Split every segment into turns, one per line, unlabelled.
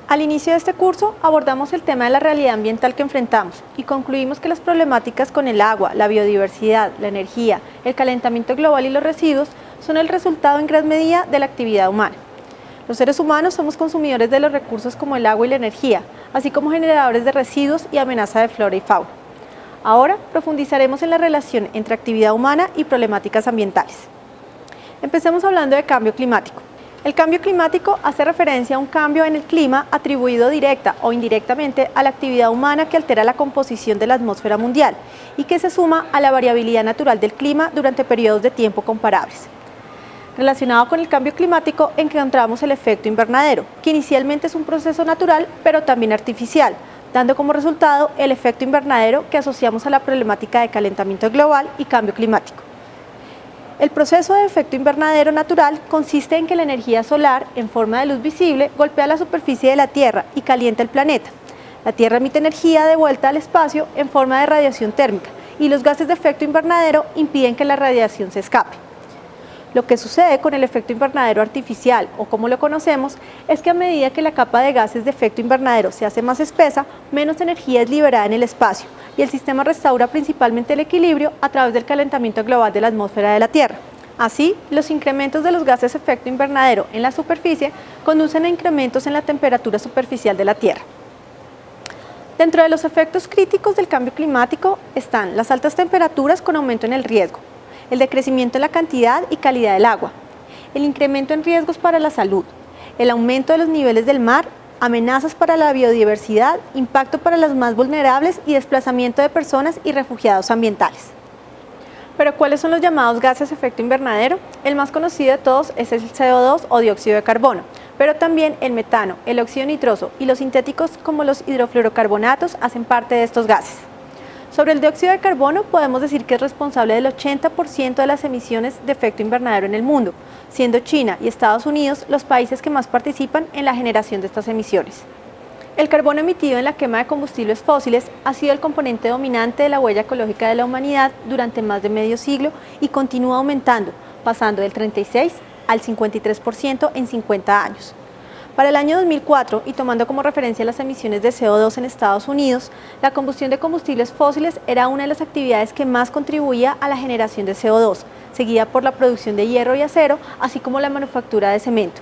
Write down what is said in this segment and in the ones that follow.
Al inicio de este curso abordamos el tema de la realidad ambiental que enfrentamos y concluimos que las problemáticas con el agua, la biodiversidad, la energía, el calentamiento global y los residuos son el resultado en gran medida de la actividad humana. Los seres humanos somos consumidores de los recursos como el agua y la energía, así como generadores de residuos y amenaza de flora y fauna. Ahora profundizaremos en la relación entre actividad humana y problemáticas ambientales. Empecemos hablando de cambio climático. El cambio climático hace referencia a un cambio en el clima atribuido directa o indirectamente a la actividad humana que altera la composición de la atmósfera mundial y que se suma a la variabilidad natural del clima durante periodos de tiempo comparables. Relacionado con el cambio climático encontramos el efecto invernadero, que inicialmente es un proceso natural pero también artificial, dando como resultado el efecto invernadero que asociamos a la problemática de calentamiento global y cambio climático. El proceso de efecto invernadero natural consiste en que la energía solar, en forma de luz visible, golpea la superficie de la Tierra y calienta el planeta. La Tierra emite energía de vuelta al espacio en forma de radiación térmica y los gases de efecto invernadero impiden que la radiación se escape. Lo que sucede con el efecto invernadero artificial, o como lo conocemos, es que a medida que la capa de gases de efecto invernadero se hace más espesa, menos energía es liberada en el espacio y el sistema restaura principalmente el equilibrio a través del calentamiento global de la atmósfera de la Tierra. Así, los incrementos de los gases de efecto invernadero en la superficie conducen a incrementos en la temperatura superficial de la Tierra. Dentro de los efectos críticos del cambio climático están las altas temperaturas con aumento en el riesgo, el decrecimiento en la cantidad y calidad del agua, el incremento en riesgos para la salud, el aumento de los niveles del mar, amenazas para la biodiversidad, impacto para los más vulnerables y desplazamiento de personas y refugiados ambientales. Pero ¿cuáles son los llamados gases de efecto invernadero? El más conocido de todos es el CO2 o dióxido de carbono, pero también el metano, el óxido nitroso y los sintéticos como los hidrofluorocarbonatos hacen parte de estos gases. Sobre el dióxido de carbono podemos decir que es responsable del 80% de las emisiones de efecto invernadero en el mundo, siendo China y Estados Unidos los países que más participan en la generación de estas emisiones. El carbono emitido en la quema de combustibles fósiles ha sido el componente dominante de la huella ecológica de la humanidad durante más de medio siglo y continúa aumentando, pasando del 36 al 53% en 50 años. Para el año 2004, y tomando como referencia las emisiones de CO2 en Estados Unidos, la combustión de combustibles fósiles era una de las actividades que más contribuía a la generación de CO2, seguida por la producción de hierro y acero, así como la manufactura de cemento.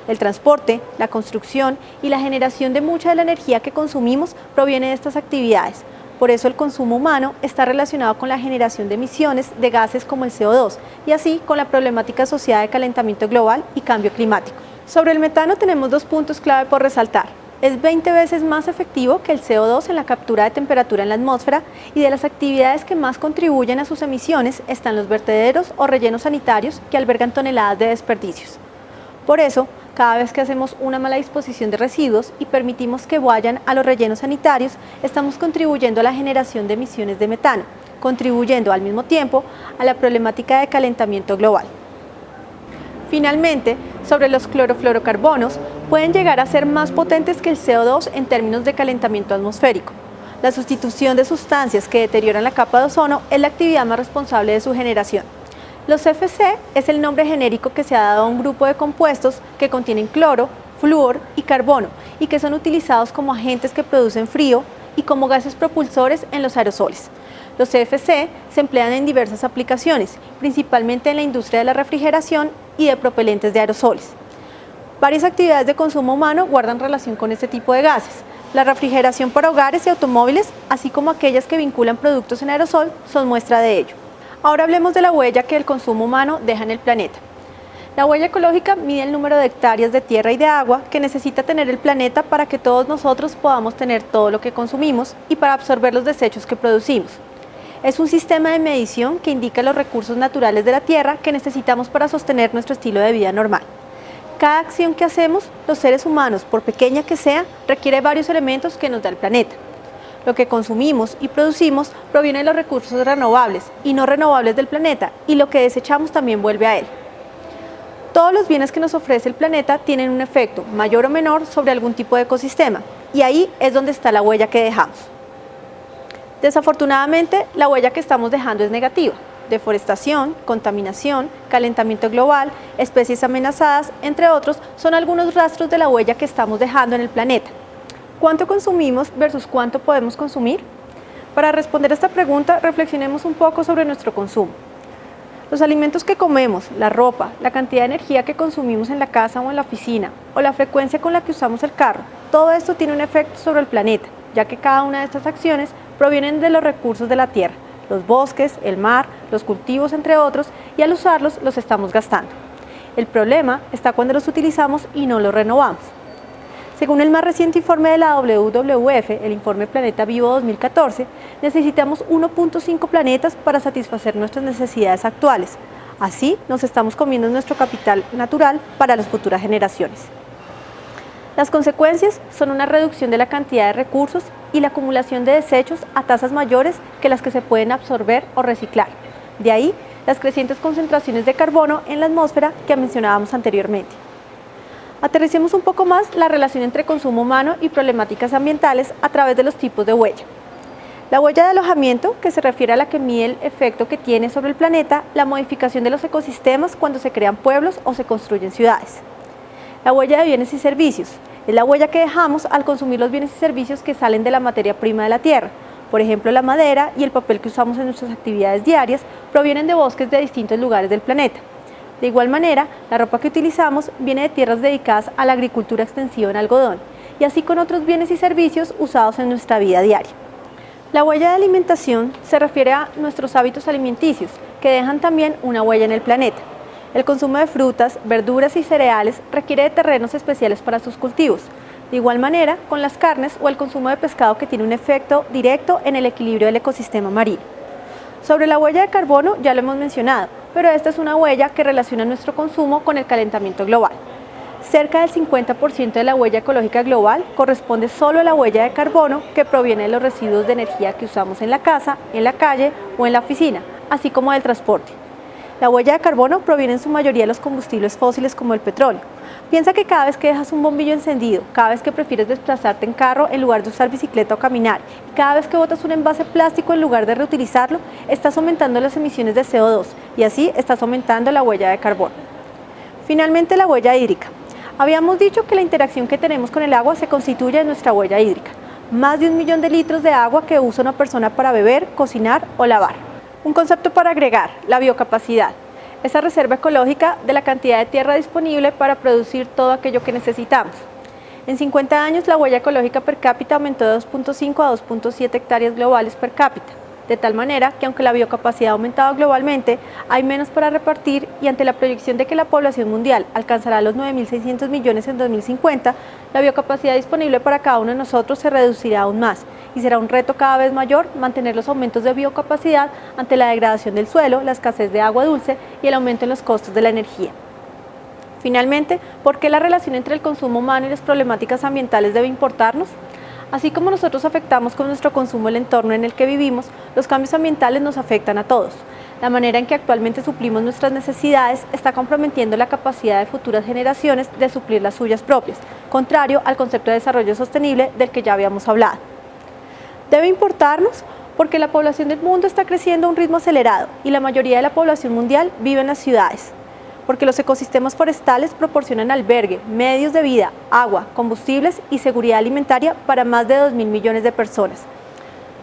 El transporte, la construcción y la generación de mucha de la energía que consumimos proviene de estas actividades. Por eso el consumo humano está relacionado con la generación de emisiones de gases como el CO2 y así con la problemática asociada de calentamiento global y cambio climático. Sobre el metano tenemos dos puntos clave por resaltar. Es 20 veces más efectivo que el CO2 en la captura de temperatura en la atmósfera y de las actividades que más contribuyen a sus emisiones están los vertederos o rellenos sanitarios que albergan toneladas de desperdicios. Por eso, cada vez que hacemos una mala disposición de residuos y permitimos que vayan a los rellenos sanitarios, estamos contribuyendo a la generación de emisiones de metano, contribuyendo al mismo tiempo a la problemática de calentamiento global. Finalmente, sobre los clorofluorocarbonos, pueden llegar a ser más potentes que el CO2 en términos de calentamiento atmosférico. La sustitución de sustancias que deterioran la capa de ozono es la actividad más responsable de su generación. Los CFC es el nombre genérico que se ha dado a un grupo de compuestos que contienen cloro, flúor y carbono y que son utilizados como agentes que producen frío y como gases propulsores en los aerosoles. Los CFC se emplean en diversas aplicaciones, principalmente en la industria de la refrigeración y de propelentes de aerosoles. Varias actividades de consumo humano guardan relación con este tipo de gases. La refrigeración para hogares y automóviles, así como aquellas que vinculan productos en aerosol, son muestra de ello. Ahora hablemos de la huella que el consumo humano deja en el planeta. La huella ecológica mide el número de hectáreas de tierra y de agua que necesita tener el planeta para que todos nosotros podamos tener todo lo que consumimos y para absorber los desechos que producimos. Es un sistema de medición que indica los recursos naturales de la tierra que necesitamos para sostener nuestro estilo de vida normal. Cada acción que hacemos, los seres humanos, por pequeña que sea, requiere varios elementos que nos da el planeta. Lo que consumimos y producimos proviene de los recursos renovables y no renovables del planeta, y lo que desechamos también vuelve a él. Todos los bienes que nos ofrece el planeta tienen un efecto, mayor o menor, sobre algún tipo de ecosistema, y ahí es donde está la huella que dejamos. Desafortunadamente, la huella que estamos dejando es negativa. deforestación, contaminación, calentamiento global, especies amenazadas, entre otros, son algunos rastros de la huella que estamos dejando en el planeta. ¿Cuánto consumimos versus cuánto podemos consumir? Para responder a esta pregunta, reflexionemos un poco sobre nuestro consumo. Los alimentos que comemos, la ropa, la cantidad de energía que consumimos en la casa o en la oficina, o la frecuencia con la que usamos el carro, todo esto tiene un efecto sobre el planeta, ya que cada una de estas acciones provienen de los recursos de la tierra, los bosques, el mar, los cultivos, entre otros, y al usarlos los estamos gastando. El problema está cuando los utilizamos y no los renovamos. Según el más reciente informe de la WWF, el informe Planeta Vivo 2014, necesitamos 1.5 planetas para satisfacer nuestras necesidades actuales. Así nos estamos comiendo nuestro capital natural para las futuras generaciones. Las consecuencias son una reducción de la cantidad de recursos y la acumulación de desechos a tasas mayores que las que se pueden absorber o reciclar. De ahí las crecientes concentraciones de carbono en la atmósfera que mencionábamos anteriormente. Aterricemos un poco más la relación entre consumo humano y problemáticas ambientales a través de los tipos de huella. La huella de alojamiento, que se refiere a la que mide el efecto que tiene sobre el planeta la modificación de los ecosistemas cuando se crean pueblos o se construyen ciudades. La huella de bienes y servicios, es la huella que dejamos al consumir los bienes y servicios que salen de la materia prima de la tierra. Por ejemplo, la madera y el papel que usamos en nuestras actividades diarias provienen de bosques de distintos lugares del planeta. De igual manera, la ropa que utilizamos viene de tierras dedicadas a la agricultura extensiva en algodón, y así con otros bienes y servicios usados en nuestra vida diaria. La huella de alimentación se refiere a nuestros hábitos alimenticios, que dejan también una huella en el planeta. El consumo de frutas, verduras y cereales requiere de terrenos especiales para sus cultivos. De igual manera, con las carnes o el consumo de pescado que tiene un efecto directo en el equilibrio del ecosistema marino. Sobre la huella de carbono ya lo hemos mencionado, pero esta es una huella que relaciona nuestro consumo con el calentamiento global. Cerca del 50% de la huella ecológica global corresponde solo a la huella de carbono que proviene de los residuos de energía que usamos en la casa, en la calle o en la oficina, así como del transporte. La huella de carbono proviene en su mayoría de los combustibles fósiles como el petróleo. Piensa que cada vez que dejas un bombillo encendido, cada vez que prefieres desplazarte en carro en lugar de usar bicicleta o caminar, y cada vez que botas un envase plástico en lugar de reutilizarlo, estás aumentando las emisiones de CO2 y así estás aumentando la huella de carbono. Finalmente, la huella hídrica. Habíamos dicho que la interacción que tenemos con el agua se constituye de nuestra huella hídrica. Más de 1 millón de litros de agua que usa una persona para beber, cocinar o lavar. Un concepto para agregar, la biocapacidad. Esa reserva ecológica de la cantidad de tierra disponible para producir todo aquello que necesitamos. En 50 años, la huella ecológica per cápita aumentó de 2.5 a 2.7 hectáreas globales per cápita, de tal manera que aunque la biocapacidad ha aumentado globalmente, hay menos para repartir y ante la proyección de que la población mundial alcanzará los 9.600 millones en 2050, la biocapacidad disponible para cada uno de nosotros se reducirá aún más y será un reto cada vez mayor mantener los aumentos de biocapacidad ante la degradación del suelo, la escasez de agua dulce y el aumento en los costos de la energía. Finalmente, ¿por qué la relación entre el consumo humano y las problemáticas ambientales debe importarnos? Así como nosotros afectamos con nuestro consumo el entorno en el que vivimos, los cambios ambientales nos afectan a todos. La manera en que actualmente suplimos nuestras necesidades está comprometiendo la capacidad de futuras generaciones de suplir las suyas propias, contrario al concepto de desarrollo sostenible del que ya habíamos hablado. Debe importarnos porque la población del mundo está creciendo a un ritmo acelerado y la mayoría de la población mundial vive en las ciudades, porque los ecosistemas forestales proporcionan albergue, medios de vida, agua, combustibles y seguridad alimentaria para más de 2.000 millones de personas.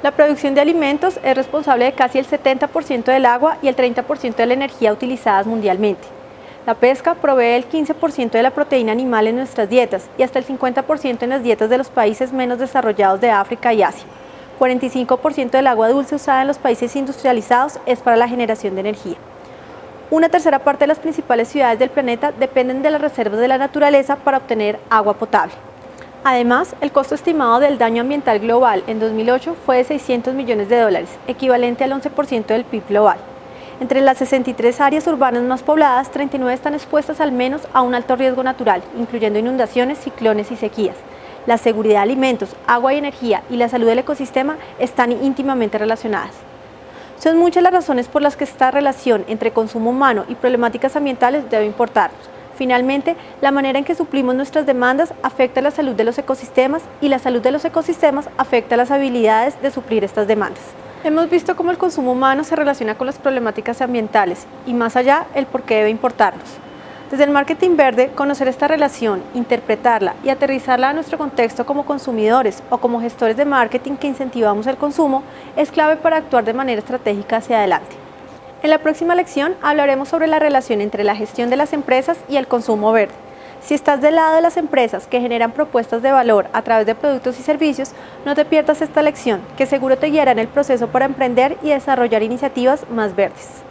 La producción de alimentos es responsable de casi el 70% del agua y el 30% de la energía utilizadas mundialmente. La pesca provee el 15% de la proteína animal en nuestras dietas y hasta el 50% en las dietas de los países menos desarrollados de África y Asia. 45% del agua dulce usada en los países industrializados es para la generación de energía. Una tercera parte de las principales ciudades del planeta dependen de las reservas de la naturaleza para obtener agua potable. Además, el costo estimado del daño ambiental global en 2008 fue de $600 millones, equivalente al 11% del PIB global. Entre las 63 áreas urbanas más pobladas, 39 están expuestas al menos a un alto riesgo natural, incluyendo inundaciones, ciclones y sequías. La seguridad de alimentos, agua y energía y la salud del ecosistema están íntimamente relacionadas. Son muchas las razones por las que esta relación entre consumo humano y problemáticas ambientales debe importarnos. Finalmente, la manera en que suplimos nuestras demandas afecta la salud de los ecosistemas y la salud de los ecosistemas afecta las habilidades de suplir estas demandas. Hemos visto cómo el consumo humano se relaciona con las problemáticas ambientales y más allá, el por qué debe importarnos. Desde el marketing verde, conocer esta relación, interpretarla y aterrizarla a nuestro contexto como consumidores o como gestores de marketing que incentivamos el consumo es clave para actuar de manera estratégica hacia adelante. En la próxima lección hablaremos sobre la relación entre la gestión de las empresas y el consumo verde. Si estás del lado de las empresas que generan propuestas de valor a través de productos y servicios, no te pierdas esta lección, que seguro te guiará en el proceso para emprender y desarrollar iniciativas más verdes.